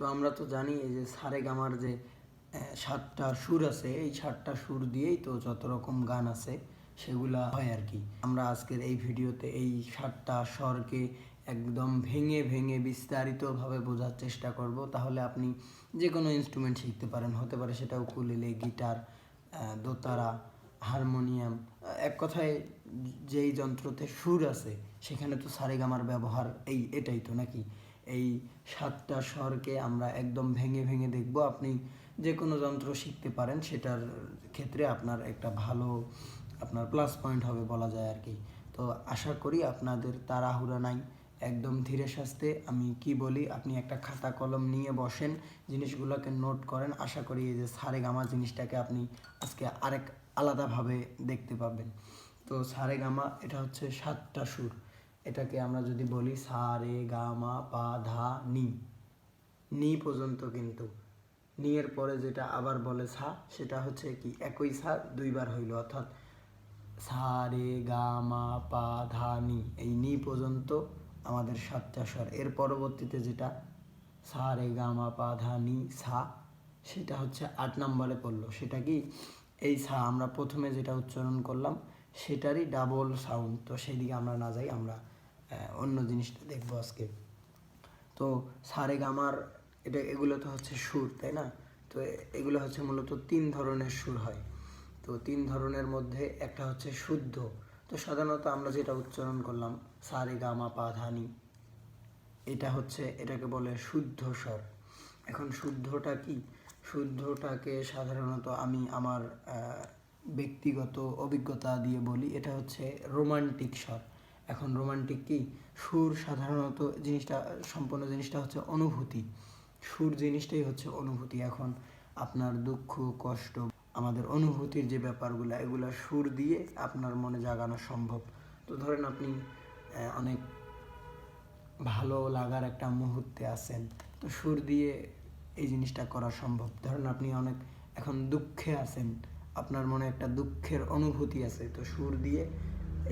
তো আমরা তো জানি এই যে সারেগামার যে 7টা সুর আছে, এই 7টা সুর দিয়েই তো যত রকম গান আছে সেগুলা হয় আর কি। আমরা আজকের এই ভিডিওতে এই 7টা স্বরকে একদম ভেঙে ভেঙে বিস্তারিতভাবে বোঝার চেষ্টা করব, তাহলে আপনি যে কোনো ইনস্ট্রুমেন্ট শিখতে পারেন। হতে পারে সেটা উকুলেলে, গিটার, দোতারা, হারমোনিয়াম, এক কথায় যেই যন্ত্রতে সুর আছে সেখানে তো সারেগামার ব্যবহার এটাই তো নাকি। এই 7টা স্বরকে আমরা একদম ভেঙে ভেঙে দেখব। আপনি যে কোনো যন্ত্র শিখতে পারেন, সেটার ক্ষেত্রে আপনার একটা ভালো আপনার প্লাস পয়েন্ট হবে বলা যায় আর কি। তো আশা করি আপনাদের তাড়াহুড়া নাই, একদম ধীরে সুস্থে আমি কি বলি আপনি একটা খাতা কলম নিয়ে বসেন, জিনিসগুলোকে নোট করেন। আশা করি এই যে সারেগামা জিনিসটাকে আপনি আজকে আরেক আলাদাভাবে দেখতে পাবেন। তো সারেগামা এটা হচ্ছে 7টা সুর। এটাকে আমরা যদি বলি সা রে গা মা পা ধা নি, নি পর্যন্ত, কিন্তু নি এর পরে যেটা আবার বলে সা, সেটা হচ্ছে কি একই সা দুইবার হইল, অর্থাৎ সা রে গা মা পা ধা নি, এই নি পর্যন্ত আমাদের 7টা স্বর। এর পরবর্তীতে যেটা সা রে গা মা পা ধা নি সা, সেটা হচ্ছে 8 নম্বরে পড়লো। সেটা কি এই সা আমরা প্রথমে যেটা উচ্চারণ করলাম সেটারই ডাবল সাউন্ড। তো সেই দিকে আমরা না যাই, আমরা অন্য জিনিসটা দেখবো আজকে। তো সারেগামার এগুলো তো হচ্ছে সুর, তাই না? তো এগুলো হচ্ছে মূলত 3 ধরনের সুর হয়। তো 3 ধরনের মধ্যে একটা হচ্ছে শুদ্ধ। তো সাধারণত আমরা যেটা উচ্চারণ করলাম সারেগামা পা ধা নি, এটাকে বলে শুদ্ধ স্বর। এখন শুদ্ধটা কি? শুদ্ধটাকে সাধারণত আমি আমার ব্যক্তিগত অভিজ্ঞতা দিয়ে বলি, এটা হচ্ছে রোমান্টিক স্বর। এখন রোমান্টিক কি? সুর সাধারণত সম্পূর্ণ জিনিসটা হচ্ছে অনুভূতি। সুর জিনিসটাই হচ্ছে অনুভূতি। এখন আপনার দুঃখ, কষ্ট, আমাদের অনুভূতির যে ব্যাপারগুলো, এগুলো সুর দিয়ে আপনার মনে জাগানো সম্ভব। তো ধরেন আপনি অনেক ভালো লাগার একটা মুহূর্তে আছেন, তো সুর দিয়ে এই জিনিসটা করা সম্ভব। ধরেন আপনি অনেক এখন দুঃখে আছেন, আপনার মনে একটা দুঃখের অনুভূতি আছে, তো সুর দিয়ে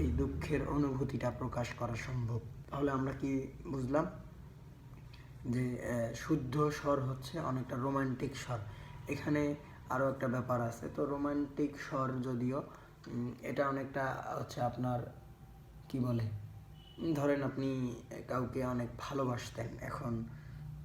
এই দুঃখের অনুভূতিটা প্রকাশ করা সম্ভব। তাহলে আমরা কি বুঝলাম? যে শুদ্ধ স্বর হচ্ছে অনেকটা রোমান্টিক স্বর। এখানে আরও একটা ব্যাপার আছে। তো রোমান্টিক স্বর যদিও এটা অনেকটা হচ্ছে আপনার কি বলে, ধরেন আপনি কাউকে অনেক ভালোবাসতেন, এখন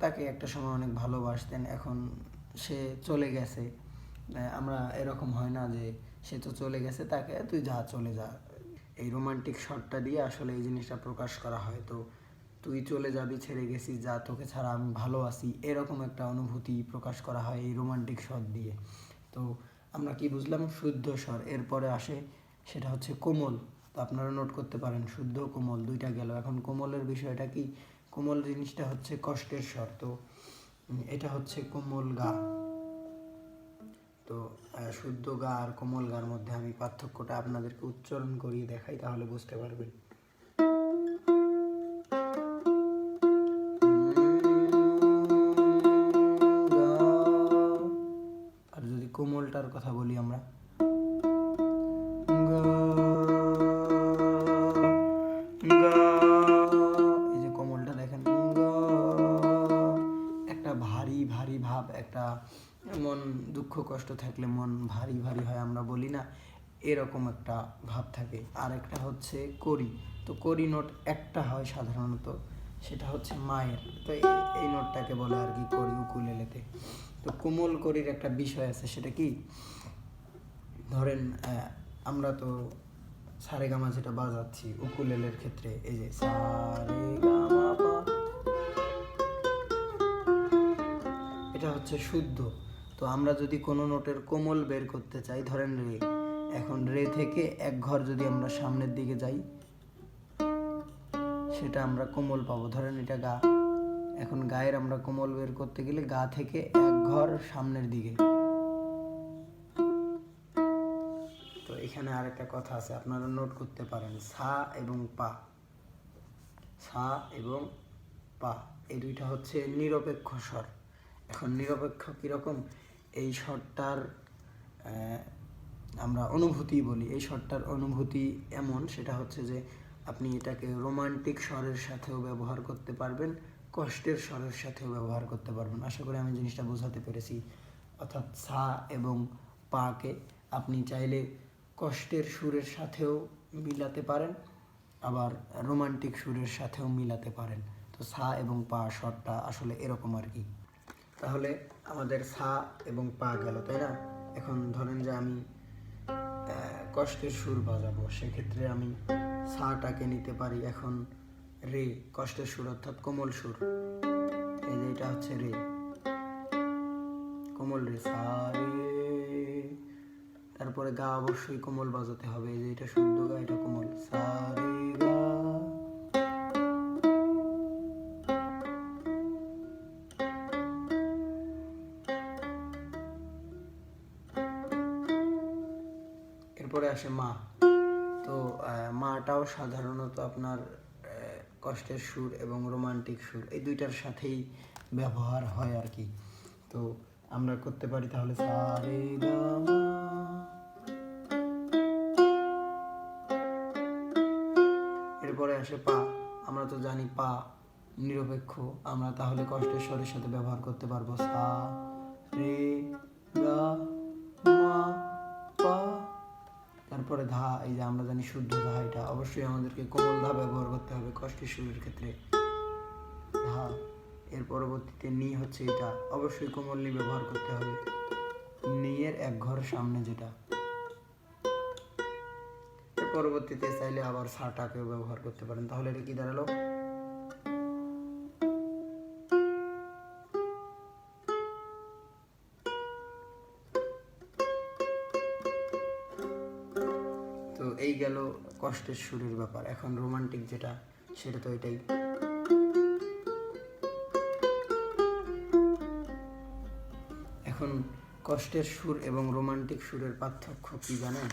তাকে একটা সময় অনেক ভালোবাসতেন, এখন সে চলে গেছে। আমরা এরকম হয় না যে সে তো চলে গেছে, তাকে তুই যা চলে যা, এই রোমান্টিক শটটা দিয়ে আসলে এই জিনিসটা প্রকাশ করা হয়। তো তুই চলে যাবি, ছেড়ে গেছিস, যা, তোকে ছাড়া আমি ভালো আছি, এরকম একটা অনুভূতি প্রকাশ করা হয় এই রোমান্টিক শট দিয়ে। তো আমরা কি বুঝলাম? শুদ্ধ স্বর। এরপরে আসে সেটা হচ্ছে কোমল। তো আপনারা নোট করতে পারেন, শুদ্ধ কোমল দুইটা গেল। এখন কোমলের বিষয়টা কি? কোমল জিনিসটা হচ্ছে কষ্টের স্বর। তো এটা হচ্ছে কোমল গা। তো শুদ্ধ গা আর কোমল গার মধ্যে আমি পার্থক্যটা আপনাদেরকে উচ্চারণ করিয়ে দেখাই, তাহলে বুঝতে পারবেন। আর যদি কোমলটার কথা বলি আমরা, এই যে কোমলটা দেখেন, একটা ভারী ভারী ভাব, একটা মন দুঃখ কষ্ট থাকলে মন ভারী ভারী হয়, আমরা বলি না, এরকম একটা ভাব থাকে। আর একটা হচ্ছে করি। তো করি নোট একটা হয় সাধারণত, সেটা হচ্ছে মায়ের। তো এই নোটটাকে বলে আর কি করি উকুলেলেতে। তো কোমল করির একটা বিষয় আছে, সেটা কি? ধরেন আমরা তো সারেগামা যেটা বাজাচ্ছি উকুলেলের ক্ষেত্রে, এই যে সারেগামা পা, এটা হচ্ছে শুদ্ধ। তো আমরা যদি কোনো নোটের কোমল বের করতে চাই, ধরেন রে, এখন রে থেকে এক ঘর যদি আমরা সামনের দিকে যাই, সেটা আমরা কোমল পাবো। ধরেন এটা গা, এখন গায়ের আমরা কোমল বের করতে গেলে গা থেকে এক ঘর সামনের দিকে। তো এখানে আর একটা কথা আছে, আপনারা নোট করতে পারেন, সা এবং পা, সা এবং পা, এই দুইটা হচ্ছে নিরপেক্ষ স্বর। এখন নিরপেক্ষ কীরকম? এই স্বরটার আমরা অনুভূতি বলি, এই স্বরটার অনুভূতি এমন, সেটা হচ্ছে যে আপনি এটাকে রোমান্টিক স্বরের সাথেও ব্যবহার করতে পারবেন, কষ্টের স্বরের সাথেও ব্যবহার করতে পারবেন। আশা করি আমি জিনিসটা বোঝাতে পেরেছি। অর্থাৎ সা এবং পাকে আপনি চাইলে কষ্টের সুরের সাথেও মিলাতে পারেন, আবার রোমান্টিক সুরের সাথেও মিলাতে পারেন। তো সা এবং পা স্বরটা আসলে এরকম আর কি। তাহলে আমাদের সা এবং পা গেল, তাই না? এখন ধরেন যে আমি কষ্টের সুর বাজাবো, সেক্ষেত্রে আমি সাটাকে নিতে পারি এখন রে, কষ্টের সুর অর্থাৎ কোমল সুর। এই যে এটা হচ্ছে রে, কোমল রে, সা রে। তারপরে গা অবশ্যই কোমল বাজাতে হবে, এই যে এটা শুদ্ধ গা, এটা কোমল, সা রে গা। এরপরে আসে মা। তো মাটাও সাধারণত আপনার কষ্টের সুর এবং রোমান্টিক সুর এই দুইটার সাথেই ব্যবহার হয় আর কি। তো আমরা করতে পারি তাহলে সা রে গা মা। এরপরে আসে পা। আমরা তো জানি পা নিরপেক্ষ, আমরা তাহলে কষ্টের স্বরের সাথে ব্যবহার করতে পারবো সা রে গা মা পা। তারপরে ধা, এই যে আমরা জানি শুদ্ধ ধা, এটা অবশ্যই আমাদেরকে কোমল ধা ব্যবহার করতে হবে কষ্টের সুরের ক্ষেত্রে, ধা। এর পরবর্তীতে নি হচ্ছে, এটা অবশ্যই কোমল নি ব্যবহার করতে হবে, নি এর এক ঘর সামনে যেটা। এর পরবর্তীতে চাইলে আবার সাটাকেও ব্যবহার করতে পারেন। তাহলে এটা কি দাঁড়ালো? তো এই গেল কষ্টের সুরের ব্যাপার। এখন রোমান্টিক যেটা, সেটা তো এটাই। এখন কষ্টের সুর এবং রোমান্টিক সুরের পার্থক্য কি জানেন?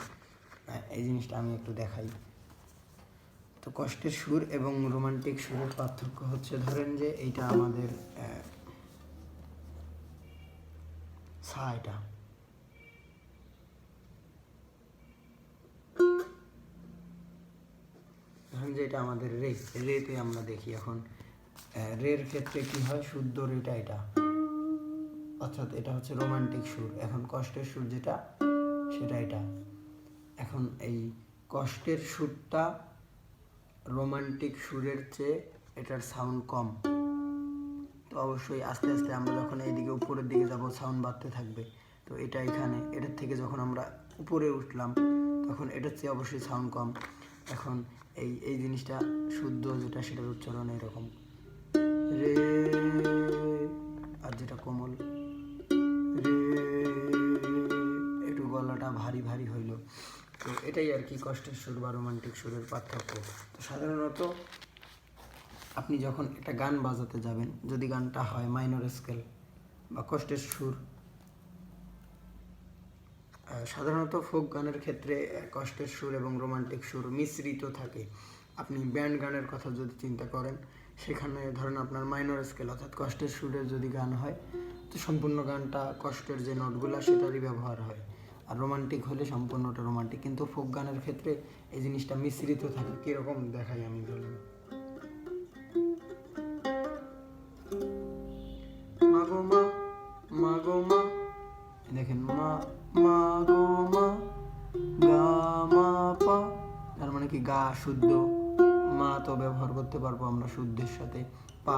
এই জিনিসটা আমি একটু দেখাই। তো কষ্টের সুর এবং রোমান্টিক সুরের পার্থক্য হচ্ছে, ধরেন যে এইটা আমাদের সা, এটা ধরেন যে এটা আমাদের রে, রেতে আমরা দেখি এখন রের ক্ষেত্রে কি হয়, শুদ্ধ রেটা এটা, অর্থাৎ এটা হচ্ছে রোমান্টিক সুর। এখন কষ্টের সুর যেটা, সেটা এটা। এখন এই কষ্টের সুরটা রোমান্টিক সুরের চেয়ে এটার সাউন্ড কম। তো অবশ্যই আস্তে আস্তে আমরা যখন এইদিকে উপরের দিকে যাব, সাউন্ড বাড়তে থাকবে। তো এটা এখানে, এটার থেকে যখন আমরা উপরে উঠলাম, তখন এটার চেয়ে অবশ্যই সাউন্ড কম। এখন এই জিনিসটা শুদ্ধ যেটা, সেটার উচ্চারণ এরকম রে, আর যেটা কোমল রে, একটু গলাটা ভারী ভারী হইল। তো এটাই আর কি কষ্টের সুর বা রোমান্টিক সুরের পার্থক্য। তো সাধারণত আপনি যখন একটা গান বাজাতে যাবেন, যদি গানটা হয় মাইনর স্কেল বা কষ্টের সুর, সাধারণত ফোক গানের ক্ষেত্রে কষ্টের সুর এবং রোমান্টিক সুর মিশ্রিত থাকে। আপনি ব্যান্ড গানের কথা যদি চিন্তা করেন, সেখানে ধরেন আপনার মাইনর স্কেল অর্থাৎ কষ্টের সুরের যদি গান হয়, তো সম্পূর্ণ গানটা কষ্টের যে নোটগুলো সেটারই ব্যবহার হয়। আর রোমান্টিক হলে সম্পূর্ণটা রোমান্টিক। কিন্তু ফোক গানের ক্ষেত্রে এই জিনিসটা মিশ্রিত থাকে। কীরকম দেখাই আমি বললাম, মা গো মা, মা গো মা, দেখেন মা, মা গো মা, গা মা পা। তার মানে কি গা শুদ্ধ, মা তো ব্যবহার করতে পারবো আমরা শুদ্ধের সাথে, পা,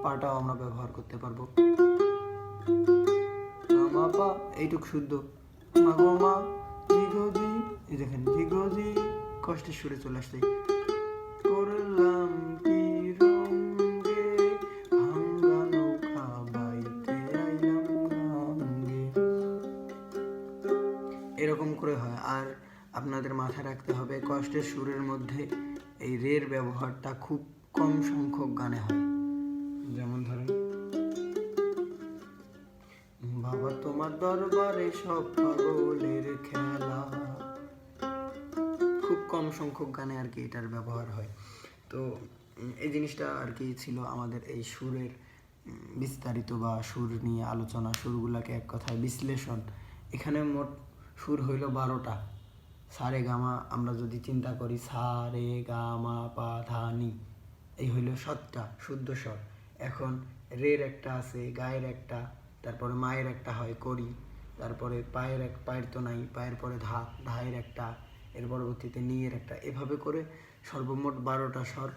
পাটাও আমরা ব্যবহার করতে পারবো, গা মা পা এইটুক শুদ্ধ, মা গো মা, জি গো জি, এই দেখেন জি গো জি, কষ্টের সুরে চলে আসছে, করলাম কি রঙে ভাঙ্গা নৌকা বাইতে আইলাম গাঙ্গে। এরকম করে হয়। আর আপনাদের মাথায় রাখতে হবে, কষ্টের সুরের মধ্যে এই রের ব্যবহারটা খুব কম সংখ্যক গানে হয়। যেমন ধরেন, বাবা তোমার দরবারে সব পাগলের খেলা, খুব কম সংখ্যক গানে আর কি এটার ব্যবহার হয়। তো এই জিনিসটা আর কি ছিল আমাদের এই সুরের বিস্তারিত বা সুর নিয়ে আলোচনা, সুরগুলাকে এক কথায় বিশ্লেষণ। এখানে মোট সুর হইল 12টা। সা রে গা মা আমরা যদি চিন্তা করি, সা রে গা মা পা ধা নি, এই হইল 7টা শুদ্ধ স্বর। এখন রের একটা আছে, গায়ের একটা, তারপরে মায়ের একটা হয় করি, তারপরে পায়ের তো নাই, পায়ের পরে ধায়ের একটা, এর পরবর্তীতে নিয়ের একটা, এভাবে করে সর্বমোট 12টা স্বর।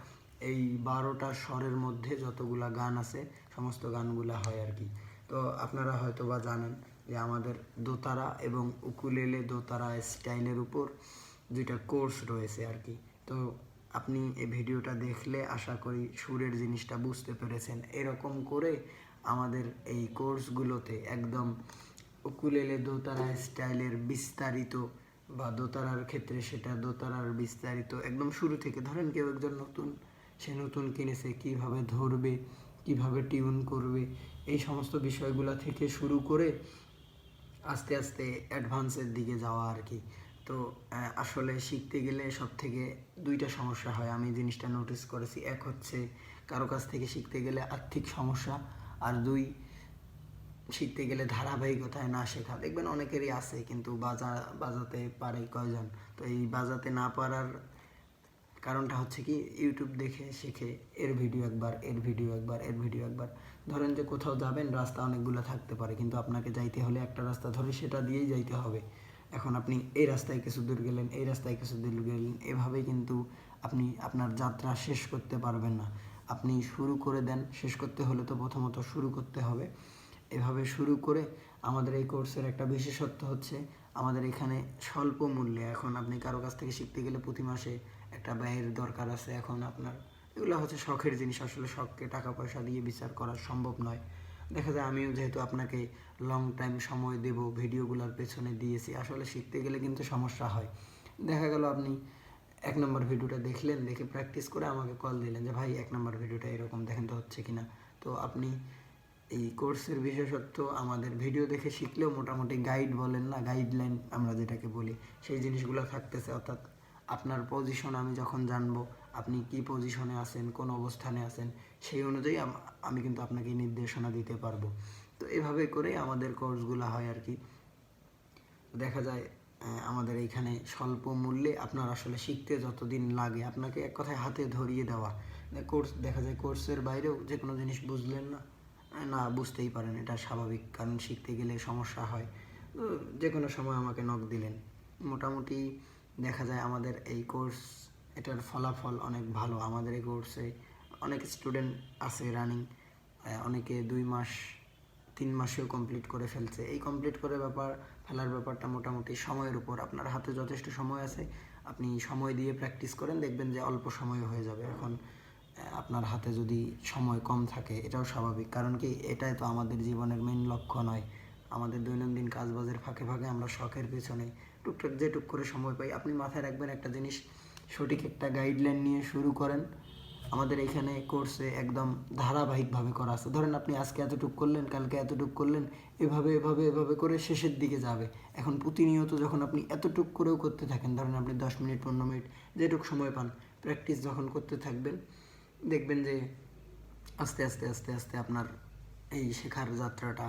এই 12টা স্বরের মধ্যে যতগুলা গান আছে সমস্ত গানগুলা হয় আর কি। তো আপনারা হয়তো বা জানেন যে আমাদের দোতারা এবং উকুলেলে দোতারা স্টাইলের উপর 2টা কোর্স রয়েছে আর কি। তো আপনি এই ভিডিওটা দেখলে আশা করি সুরের জিনিসটা বুঝতে পেরেছেন। এরকম করে আমাদের এই কোর্সগুলোতে একদম উকুলেলে দোতারা স্টাইলের বিস্তারিত, বা দোতারার ক্ষেত্রে সেটা দোতারার বিস্তারিত একদম শুরু থেকে, ধরেন কেউ একজন নতুন, সে নতুন কিনেছে, কিভাবে ধরবে, কিভাবে টিউন করবে, এই সমস্ত বিষয়গুলো থেকে শুরু করে আস্তে আস্তে অ্যাডভান্সের দিকে যাওয়া আর কি। তো আসলে শিখতে গেলে সব থেকে 2টা সমস্যা হয়, আমি জিনিসটা নোটিস করেছি। এক হচ্ছে কারো কাছ থেকে শিখতে গেলে আর্থিক সমস্যা, আর 2 শিখতে গেলে ধারাবাহিকতায় না শেখা। দেখবেন অনেকেরই আছে কিন্তু বাজাতে পারে কয়জন। তো এই বাজাতে না পারার কারণটা হচ্ছে কি, ইউটিউব দেখে শেখে, এর ভিডিও একবার, এর ভিডিও একবার, এর ভিডিও একবার। ধরেন যে কোথাও যাবেন, রাস্তা অনেকগুলো থাকতে পারে, কিন্তু আপনাকে যাইতে হলে একটা রাস্তা ধরে সেটা দিয়েই যাইতে হবে। এখন আপনি এই রাস্তায় কিছু দূর গেলেন, এই রাস্তায় কিছু দূর গেলেন, এভাবেই কিন্তু আপনি আপনার যাত্রা শেষ করতে পারবেন না। আপনি শুরু করে দেন, শেষ করতে হলে তো প্রথমত শুরু করতে হবে। এভাবে শুরু করে আমাদের এই কোর্সের একটা বিশেষত্ব হচ্ছে আমাদের এখানে স্বল্প মূল্যে, এখন আপনি কারো কাছ থেকে শিখতে গেলে প্রতি মাসে একটা ব্যয়ের দরকার আছে। এখন আপনার এগুলো হচ্ছে শখের জিনিস, আসলে শখকে টাকা পয়সা দিয়ে বিচার করা সম্ভব নয়। দেখা যায় আমিও যেহেতু আপনাকে লং টাইম সময় দেব, ভিডিওগুলোর পেছনে দিয়েছি, আসলে শিখতে গেলে কিন্তু সমস্যা হয়। দেখা গেল আপনি 1 নম্বর ভিডিওটা দেখলেন, দেখে প্র্যাকটিস করে আমাকে কল দিলেন যে ভাই 1 নম্বর ভিডিওটা এরকম দেখেন তো হচ্ছে কিনা। তো আপনি এই কোর্সের বিশেষত্ব আমাদের ভিডিও দেখে শিখলেও মোটামুটি গাইড বলেন না, গাইডলাইন আমরা যেটাকে বলি, সেই জিনিসগুলো থাকতেছে। অর্থাৎ আপনার পজিশন আমি যখন জানবো আপনি কি পজিশনে আছেন, কোন অবস্থানে আছেন, সেই অনুযায়ী আমি কিন্তু আপনাকে নির্দেশনা দিতে পারবো। তো এভাবে করেই আমাদের কোর্সগুলো হয় আর কি। দেখা যায় আমাদের এইখানে স্বল্প মূল্যে আপনার আসলে শিখতে যতদিন লাগে, আপনাকে এক কথায় হাতে ধরিয়ে দেওয়া। কোর্স, দেখা যায় কোর্সের বাইরেও যে কোনো জিনিস বুঝলেন না, না বুঝতেই পারেন, এটা স্বাভাবিক, কারণ শিখতে গেলে সমস্যা হয়। তো যে কোনো সময় আমাকে নক দিলেন। মোটামুটি দেখা যায় আমাদের এই কোর্স, এটার ফলাফল অনেক ভালো। আমাদের এই কোর্সে অনেক স্টুডেন্ট আছে রানিং, অনেকে 2 মাস 3 মাসেও কমপ্লিট করে ফেলছে। এই কমপ্লিট করে ফেলার ব্যাপারটা মোটামুটি সময়ের উপর। আপনার হাতে যথেষ্ট সময় আছে, আপনি সময় দিয়ে প্র্যাকটিস করেন, দেখবেন যে অল্প সময়ে হয়ে যাবে। এখন আপনার হাতে যদি সময় কম থাকে, এটাও স্বাভাবিক, কারণ কি, এটাই তো আমাদের জীবনের মেন লক্ষ্য নয়। আমাদের দৈনন্দিন কাজবাজের ফাঁকে ফাঁকে আমরা শখের পেছনে টুকটাক যেটুক করে সময় পাই, আপনি মাথায় রাখবেন একটা জিনিস, সঠিক একটা গাইডলাইন নিয়ে শুরু করেন। আমাদের এখানে কোর্সে একদম ধারাবাহিকভাবে করা আছে। ধরেন আপনি আজকে এতটুক করলেন, কালকে এতটুক করলেন, এভাবে এভাবে এভাবে করে শেষের দিকে যাবে। এখন প্রতিনিয়ত যখন আপনি এতটুক করেও করতে থাকেন, ধরেন আপনি 10 মিনিট 15 মিনিট যেটুক সময় পান, প্র্যাকটিস যখন করতে থাকবেন, দেখবেন যে আস্তে আস্তে আস্তে আস্তে আপনার এই শেখার যাত্রাটা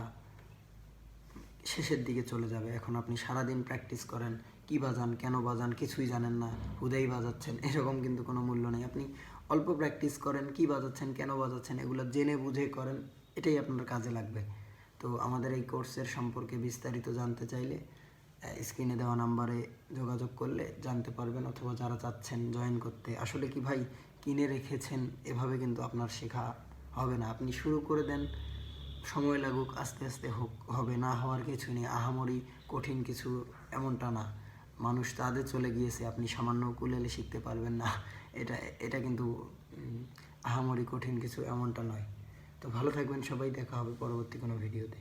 শেষের দিকে চলে যাবে। এখন আপনি সারাদিন প্র্যাকটিস করেন, কী বাজান, কেন বাজান, কিছুই জানেন না, হুদাই বাজাচ্ছেন, এরকম কিন্তু কোনো মূল্য নেই। আপনি অল্প প্র্যাকটিস করেন, কী বাজাচ্ছেন, কেন বাজাচ্ছেন, এগুলো জেনে বুঝে করেন, এটাই আপনার কাজে লাগবে। তো আমাদের এই কোর্সের সম্পর্কে বিস্তারিত জানতে চাইলে স্ক্রিনে দেওয়া নাম্বারে যোগাযোগ করলে জানতে পারবেন, অথবা যারা চাচ্ছেন জয়েন করতে, আসলে কি ভাই কিনে রেখেছেন এভাবে কিন্তু আপনার শেখা হবে না। আপনি শুরু করে দেন, সময় লাগুক, আস্তে আস্তে হোক, হবে, না হওয়ার কিছু নেই। আহামরি কঠিন কিছু এমনটা না, মানুষ তাদের চলে গিয়েছে, আপনি সামান্য উকুলেলে শিখতে পারবেন না, এটা এটা কিন্তু আহামরি কঠিন কিছু এমনটা নয়। তো ভালো থাকবেন সবাই, দেখা হবে পরবর্তী কোনো ভিডিওতে।